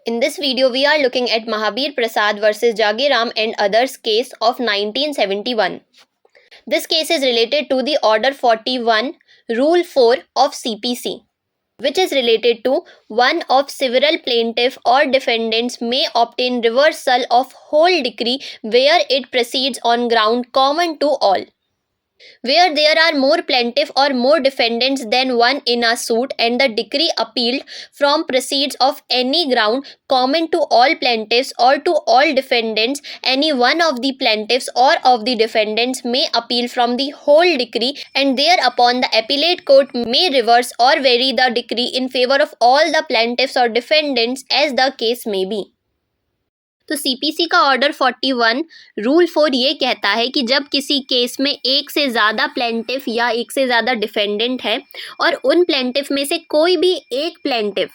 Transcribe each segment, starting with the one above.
In this video, we are looking at Mahabir Prasad versus Jagiram and others case of 1971. This case is related to the Order 41, Rule 4 of CPC, which is related to one of several plaintiff or defendants may obtain reversal of whole decree where it proceeds on ground common to all. Where there are more plaintiff or more defendants than one in a suit and the decree appealed from proceeds of any ground common to all plaintiffs or to all defendants, any one of the plaintiffs or of the defendants may appeal from the whole decree, and thereupon the appellate court may reverse or vary the decree in favor of all the plaintiffs or defendants as the case may be. तो CPC का order 41 rule 4 ये कहता है कि जब किसी case में एक से ज़्यादा प्लेंटिफ या एक से ज़्यादा डिफेंडेंट है और उन प्लेंटिफ में से कोई भी एक प्लेंटिफ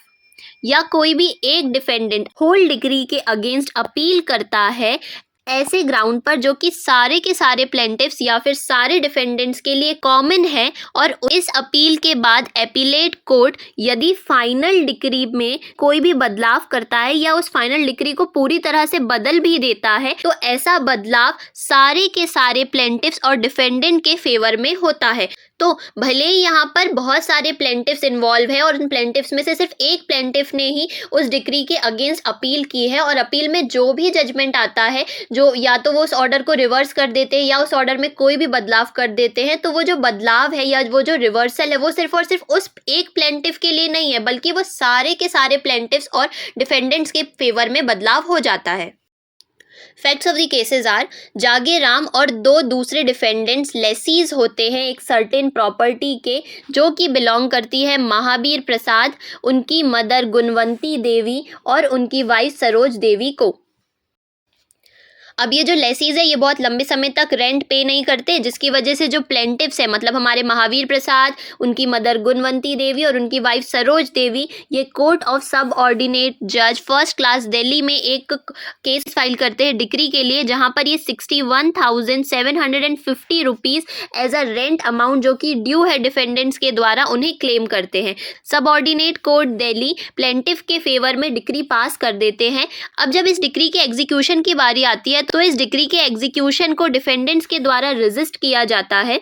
या कोई भी एक डिफेंडेंट होल डिग्री के अगेंस्ट अपील करता है ऐसे ग्राउंड पर जो कि सारे के सारे प्लेंटिफ्स या फिर सारे डिफेंडेंट्स के लिए कॉमन है, और इस अपील के बाद एपीलेट कोर्ट यदि फाइनल डिक्री में कोई भी बदलाव करता है या उस फाइनल डिक्री को पूरी तरह से बदल भी देता है, तो ऐसा बदलाव सारे के सारे प्लेंटिफ्स और डिफेंडेंट के फेवर में होता है। तो भले ही यहाँ पर बहुत सारे प्लेंटिफ्स इन्वॉल्व हैं और उन प्लेंटिफ्स में से सिर्फ एक प्लेंटिफ ने ही उस डिक्री के अगेंस्ट अपील की है, और अपील में जो भी जजमेंट आता है, जो या तो वो उस ऑर्डर को रिवर्स कर देते हैं या उस ऑर्डर में कोई भी बदलाव कर देते हैं, तो वो जो बदलाव है या वो जो रिवर्सल है वो सिर्फ और सिर्फ उस एक प्लेंटिफ के लिए नहीं है, बल्कि वो सारे के सारे प्लेंटिफ्स और डिफेंडेंट्स के फेवर में बदलाव हो जाता है। Facts of the cases are, Jagiram और दो दूसरे डिफेंडेंट्स लेसीज होते हैं एक सर्टेन प्रॉपर्टी के, जो कि बिलोंग करती है महावीर प्रसाद, उनकी मदर गुणवंती देवी और उनकी वाइफ सरोज देवी को। अब ये जो लेसीज है ये बहुत लंबे समय तक रेंट पे नहीं करते, जिसकी वजह से जो प्लेंटिफ्स है मतलब हमारे महावीर प्रसाद, उनकी मदर गुणवंती देवी और उनकी वाइफ सरोज देवी, ये कोर्ट ऑफ सब ऑर्डिनेट जज फर्स्ट क्लास दिल्ली में एक केस फाइल करते हैं डिक्री के लिए, जहां पर ये 61,750 rupees as a rent amount जो कि ड्यू है डिफेंडेंट्स के द्वारा उन्हें क्लेम करते हैं। सब ऑर्डिनेट कोर्ट दिल्ली प्लेंटिफ के फेवर में डिक्री पास कर देते हैं। अब जब इस डिक्री के एग्जीक्यूशन की बारी आती है तो इस डिक्री के एग्जीक्यूशन को डिफेंडेंट्स के द्वारा रेजिस्ट किया जाता है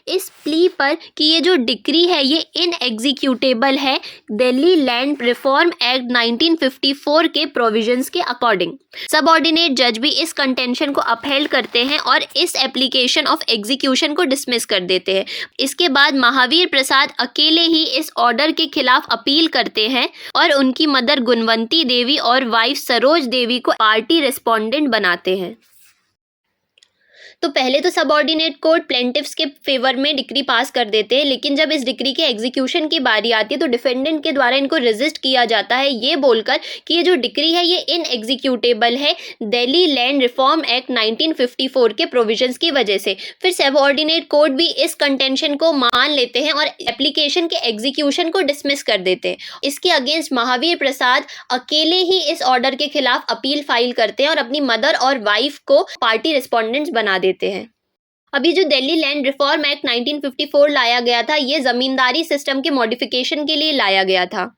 इस प्ली पर कि ये जो डिक्री है ये इनएग्जीक्यूटेबल है दिल्ली लैंड रिफॉर्म एक्ट 1954 के प्रोविजंस के अकॉर्डिंग। सबऑर्डिनेट जज भी इस कंटेंशन को अपहेल्ड करते हैं और इस एप्लीकेशन ऑफ एग्जीक्यूशन को डिसमिस कर देते हैं। इसके बाद महावीर प्रसाद अकेले ही इस ऑर्डर के खिलाफ अपील करते हैं और उनकी मदर गुणवंती देवी और वाइफ सरोज देवी को पार्टी रेस्पोंडेंट बनाते हैं। तो पहले तो सबऑर्डिनेट कोर्ट प्लेंटिफ्स के फेवर में डिक्री पास कर देते हैं, लेकिन जब इस डिक्री के एग्जीक्यूशन की बारी आती है तो डिफेंडेंट के द्वारा इनको रेजिस्ट किया जाता है ये बोलकर कि ये जो डिक्री है ये इनएग्जीक्यूटेबल है दिल्ली लैंड रिफॉर्म एक्ट 1954 के प्रोविजंस की वजह से। फिर सबऑर्डिनेट कोर्ट भी इस कंटेंशन को मान लेते हैं और एप्लीकेशन के एग्जीक्यूशन को डिसमिस कर देते हैं। इसके अगेंस्ट महावीर प्रसाद अकेले ही इस ऑर्डर के खिलाफ अपील फाइल करते हैं और अपनी मदर और वाइफ को पार्टी रिस्पोंडेंट्स बना देते हैं। अभी जो दिल्ली लैंड रिफॉर्म एक्ट 1954 लाया गया था ये जमींदारी सिस्टम के मॉडिफिकेशन के लिए लाया गया था।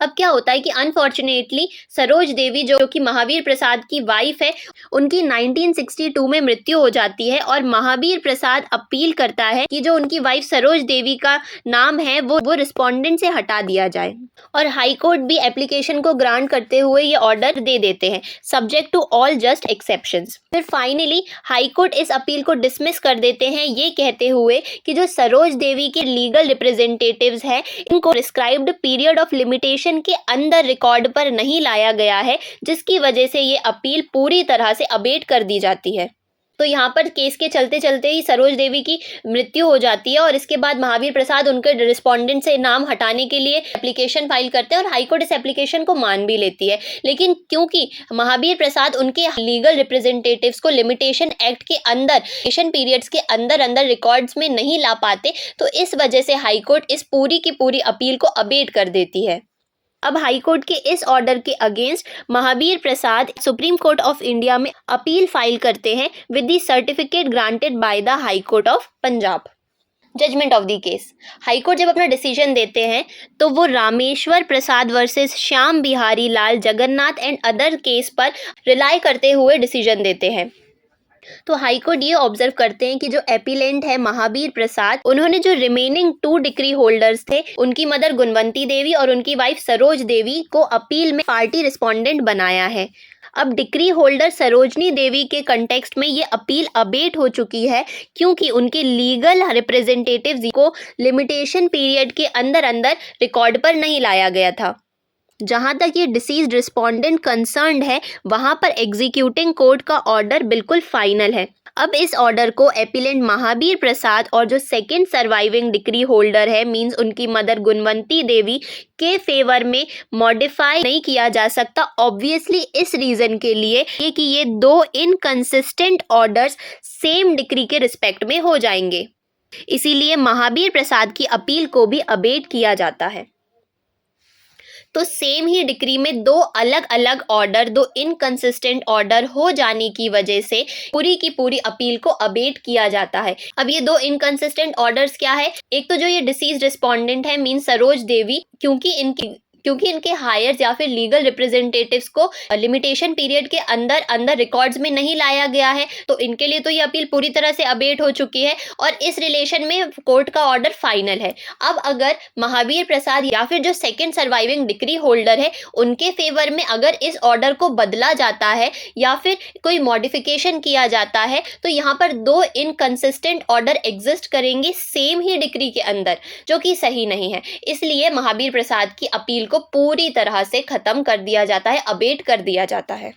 अब क्या होता है कि अनफॉर्चुनेटली सरोज देवी जो कि महावीर प्रसाद की वाइफ है उनकी 1962 में मृत्यु हो जाती है, और महावीर प्रसाद अपील करता है कि जो उनकी वाइफ सरोज देवी का नाम है वो रिस्पोंडेंट से हटा दिया जाए, और हाई कोर्ट भी एप्लीकेशन को ग्रांट करते हुए ये ऑर्डर दे देते हैं subject to all just exceptions. फिर फाइनली हाई कोर्ट इस अपील को डिसमिस कर देते हैं ये कहते हुए कि जो सरोज देवी के लीगल रिप्रेजेंटेटिव्स हैं इनको प्रिस्क्राइब्ड पीरियड ऑफ लिमिटेशन के अंदर रिकॉर्ड पर नहीं लाया गया है, जिसकी वजह से ये अपील पूरी तरह से अबेट कर दी जाती है। तो यहाँ पर केस के चलते चलते ही सरोज देवी की मृत्यु हो जाती है, और इसके बाद महावीर प्रसाद उनके रिस्पोंडेंट से नाम हटाने के लिए एप्लीकेशन फाइल करते हैं और हाई कोर्ट इस एप्लीकेशन को मान भी लेती है। लेकिन क्योंकि महावीर प्रसाद उनके लीगल रिप्रेजेंटेटिव्स को लिमिटेशन एक्ट के अंदर लिमिटेशन पीरियड्स के अंदर रिकॉर्ड्स में नहीं ला पाते, तो इस वजह से हाई कोर्ट इस पूरी की पूरी अपील को अबेट कर देती है। अब हाई कोर्ट के इस ऑर्डर के against Mahavir Prasad Supreme Court of India में अपील फाइल करते हैं with the certificate granted by the High Court of Punjab. Judgment of the case. High court जब अपना डिसीजन देते हैं तो वो Rameshwar Prasad versus Shyam Bihari Lal Jagannath and other case पर रिलाई करते हुए डिसीजन देते हैं। तो हाईकोर्ट ये ऑब्जर्व करते हैं कि जो एपिलेंट है महावीर प्रसाद, उन्होंने जो रिमेनिंग 2 डिक्री होल्डर्स थे, उनकी मदर गुणवंती देवी और उनकी वाइफ सरोज देवी को अपील में पार्टी रिस्पोंडेंट बनाया है। अब डिक्री होल्डर सरोजनी देवी के कंटेक्स्ट में ये अपील अबेट हो चुकी है क्योंकि उनके लीगल रिप्रेजेंटेटिव्स को लिमिटेशन पीरियड के अंदर अंदर रिकॉर्ड पर नहीं लाया गया था। जहाँ तक ये डिसीज्ड रिस्पोंडेंट कंसर्न्ड है, वहाँ पर एग्जीक्यूटिंग कोर्ट का ऑर्डर बिल्कुल फाइनल है। अब इस ऑर्डर को एपिलेंट महावीर प्रसाद और जो सेकेंड सर्वाइविंग डिक्री होल्डर है मींस उनकी मदर गुणवंती देवी के फेवर में मॉडिफाई नहीं किया जा सकता, ऑब्वियसली इस रीज़न के लिए कि ये 2 इनकंसिस्टेंट ऑर्डर्स सेम डिक्री के रिस्पेक्ट में हो जाएंगे। इसीलिए महावीर प्रसाद की अपील को भी अबेट किया जाता है। तो सेम ही डिक्री में 2 अलग अलग ऑर्डर, 2 इनकंसिस्टेंट ऑर्डर हो जाने की वजह से पूरी की पूरी अपील को अबेट किया जाता है। अब ये 2 इनकंसिस्टेंट ऑर्डर्स क्या है? एक तो जो ये डिसीज रिस्पोंडेंट है मीन सरोज देवी, क्योंकि इनके हायर्स या फिर लीगल रिप्रेजेंटेटिव्स को लिमिटेशन पीरियड के अंदर अंदर रिकॉर्ड्स में नहीं लाया गया है, तो इनके लिए तो ये अपील पूरी तरह से अबेट हो चुकी है और इस रिलेशन में कोर्ट का ऑर्डर फाइनल है। अब अगर महावीर प्रसाद या फिर जो सेकेंड सर्वाइविंग डिक्री होल्डर है उनके फेवर में अगर इस ऑर्डर को बदला जाता है या फिर कोई मॉडिफिकेशन किया जाता है तो यहाँ पर 2 इनकंसिस्टेंट ऑर्डर एग्जिस्ट करेंगे सेम ही डिक्री के अंदर, जो कि सही नहीं है। इसलिए महावीर प्रसाद की अपील को पूरी तरह से खत्म कर दिया जाता है, अबेट कर दिया जाता है।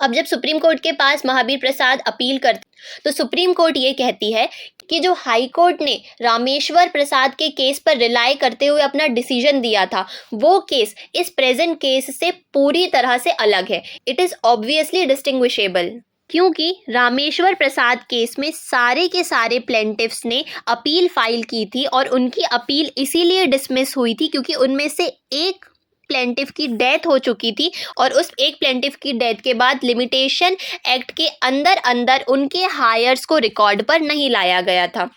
अब जब सुप्रीम कोर्ट के पास महावीर प्रसाद अपील करते तो सुप्रीम कोर्ट ये कहती है कि जो हाई कोर्ट ने रामेश्वर प्रसाद के केस पर रिलाई करते हुए अपना डिसीजन दिया था वो केस इस प्रेजेंट केस से पूरी तरह से अलग है। इट इज़ ऑब्वियसली डिस्टिंग्विशेबल क्योंकि रामेश्वर प्रसाद केस में सारे के सारे प्लेंटिफ्स ने अपील फाइल की थी और उनकी अपील इसीलिए डिसमिस हुई थी क्योंकि उनमें से एक प्लेंटिफ की डेथ हो चुकी थी और उस एक प्लेंटिफ की डेथ के बाद लिमिटेशन एक्ट के अंदर अंदर उनके हायर्स को रिकॉर्ड पर नहीं लाया गया था।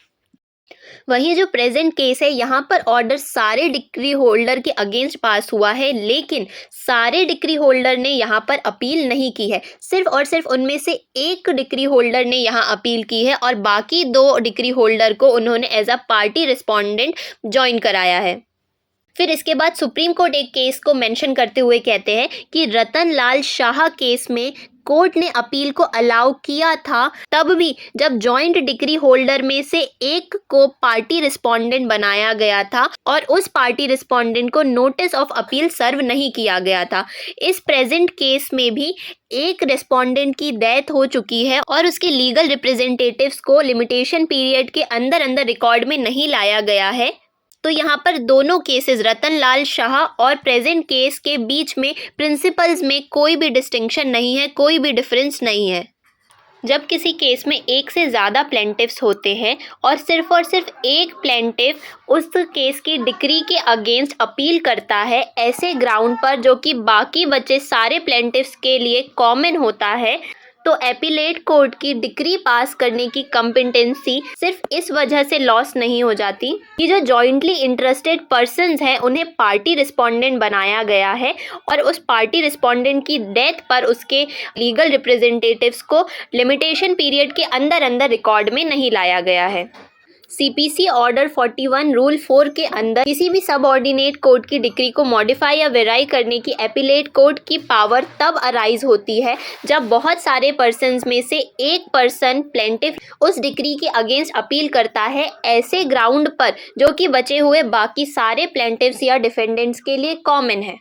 वहीं जो प्रेजेंट केस है यहाँ पर ऑर्डर सारे डिक्री होल्डर के अगेंस्ट पास हुआ है, लेकिन सारे डिक्री होल्डर ने यहाँ पर अपील नहीं की है। सिर्फ और सिर्फ उनमें से एक डिक्री होल्डर ने यहाँ अपील की है और बाकी 2 डिक्री होल्डर को उन्होंने as a party respondent join कराया है। फिर इसके बाद सुप्रीम कोर्ट एक केस को मेंशन करते हुए कहते हैं कि रतन लाल शाह केस में कोर्ट ने अपील को अलाउ किया था तब भी जब जॉइंट डिक्री होल्डर में से एक को पार्टी रिस्पोंडेंट बनाया गया था और उस पार्टी रिस्पोंडेंट को नोटिस ऑफ अपील सर्व नहीं किया गया था। इस प्रेजेंट केस में भी एक रिस्पोंडेंट की डेथ हो चुकी है और उसके लीगल रिप्रेजेंटेटिव्स को लिमिटेशन पीरियड के अंदर अंदर रिकॉर्ड में नहीं लाया गया है। तो यहाँ पर दोनों केसेस रतन लाल शाह और प्रेजेंट केस के बीच में प्रिंसिपल्स में कोई भी डिस्टिंक्शन नहीं है, कोई भी डिफरेंस नहीं है। जब किसी केस में एक से ज़्यादा प्लेंटिफ्स होते हैं और सिर्फ एक प्लेंटिफ उस केस की डिक्री के अगेंस्ट अपील करता है ऐसे ग्राउंड पर जो कि बाकी बचे सारे प्लेंटिफ्स के लिए कॉमन होता है, तो एपीलेट कोर्ट की डिक्री पास करने की कॉम्पिटेंसी सिर्फ इस वजह से लॉस नहीं हो जाती कि जो जॉइंटली इंटरेस्टेड पर्सन्स हैं उन्हें पार्टी रिस्पोंडेंट बनाया गया है और उस पार्टी रिस्पोंडेंट की डेथ पर उसके लीगल रिप्रेजेंटेटिव्स को लिमिटेशन पीरियड के अंदर अंदर रिकॉर्ड में नहीं लाया गया है। सीपीसी ऑर्डर 41 रूल 4 के अंदर किसी भी सबऑर्डिनेट कोर्ट की डिक्री को मॉडिफाई या वेराई करने की एपीलेट कोर्ट की पावर तब अराइज होती है जब बहुत सारे पर्सन्स में से एक पर्सन प्लेंटिफ उस डिक्री के अगेंस्ट अपील करता है ऐसे ग्राउंड पर जो कि बचे हुए बाकी सारे प्लेंटिफ्स या डिफेंडेंट्स के लिए कॉमन है।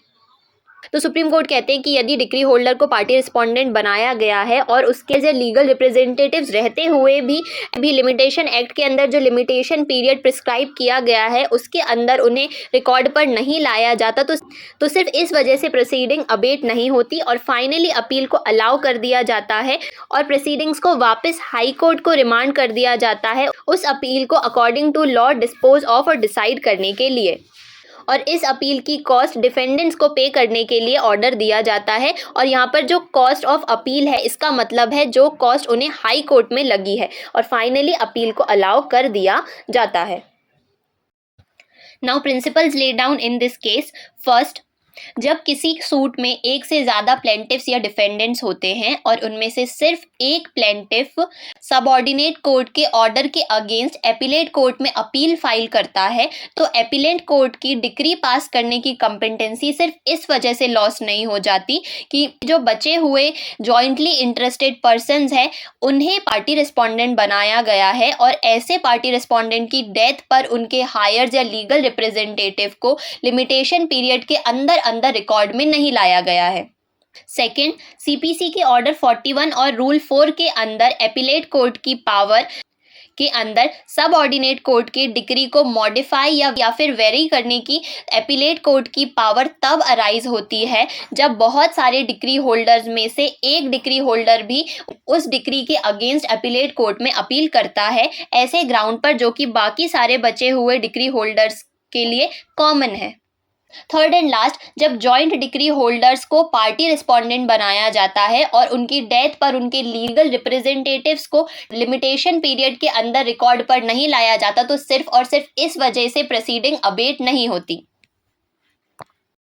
तो सुप्रीम कोर्ट कहते हैं कि यदि डिक्री होल्डर को पार्टी रिस्पोंडेंट बनाया गया है और उसके जो लीगल रिप्रेजेंटेटिव्स रहते हुए भी लिमिटेशन एक्ट के अंदर जो लिमिटेशन पीरियड प्रिस्क्राइब किया गया है उसके अंदर उन्हें रिकॉर्ड पर नहीं लाया जाता तो सिर्फ इस वजह से प्रोसीडिंग अबेट नहीं होती और फाइनली अपील को अलाउ कर दिया जाता है और प्रोसीडिंग्स को वापस हाई कोर्ट को रिमांड कर दिया जाता है उस अपील को according to law dispose of और डिसाइड करने के लिए। और इस अपील की कॉस्ट डिफेंडेंट्स को पे करने के लिए ऑर्डर दिया जाता है। और यहाँ पर जो कॉस्ट ऑफ अपील है इसका मतलब है जो कॉस्ट उन्हें हाई कोर्ट में लगी है, और फाइनली अपील को अलाउ कर दिया जाता है। Now principles laid down in this case. First, जब किसी सूट में एक से ज़्यादा प्लेंटिफ्स या डिफेंडेंट्स होते हैं और उनमें से सिर्फ एक प्लेंटिफ सबऑर्डिनेट कोर्ट के ऑर्डर के अगेंस्ट एपिलेट कोर्ट में अपील फाइल करता है, तो एपिलेट कोर्ट की डिक्री पास करने की कंपिटेंसी सिर्फ इस वजह से लॉस नहीं हो जाती कि जो बचे हुए जॉइंटली इंटरेस्टेड पर्सन्स हैं उन्हें पार्टी रिस्पोंडेंट बनाया गया है, और ऐसे पार्टी रिस्पोंडेंट की डेथ पर उनके हायर्स या लीगल रिप्रेजेंटेटिव को लिमिटेशन पीरियड के अंदर रिकॉर्ड में नहीं लाया गया है। सेकेंड, सीपीसी के ऑर्डर 41 और रूल 4 के अंदर एपिलेट कोर्ट की पावर के अंदर सब ऑर्डिनेट कोर्ट की डिक्री को मॉडिफाई या फिर वेरी करने की एपिलेट कोर्ट की पावर तब अराइज होती है जब बहुत सारे डिक्री होल्डर्स में से एक डिक्री होल्डर भी उस डिक्री के अगेंस्ट एपिलेट कोर्ट में अपील करता है, ऐसे ग्राउंड पर जो कि बाकी सारे बचे हुए डिक्री होल्डर्स के लिए कॉमन है। थर्ड एंड लास्ट, जब जॉइंट डिक्री होल्डर्स को पार्टी रिस्पोंडेंट बनाया जाता है और उनकी डेथ पर उनके लीगल रिप्रेजेंटेटिव्स को लिमिटेशन पीरियड के अंदर रिकॉर्ड पर नहीं लाया जाता, तो सिर्फ और सिर्फ इस वजह से प्रोसीडिंग अबेट नहीं होती।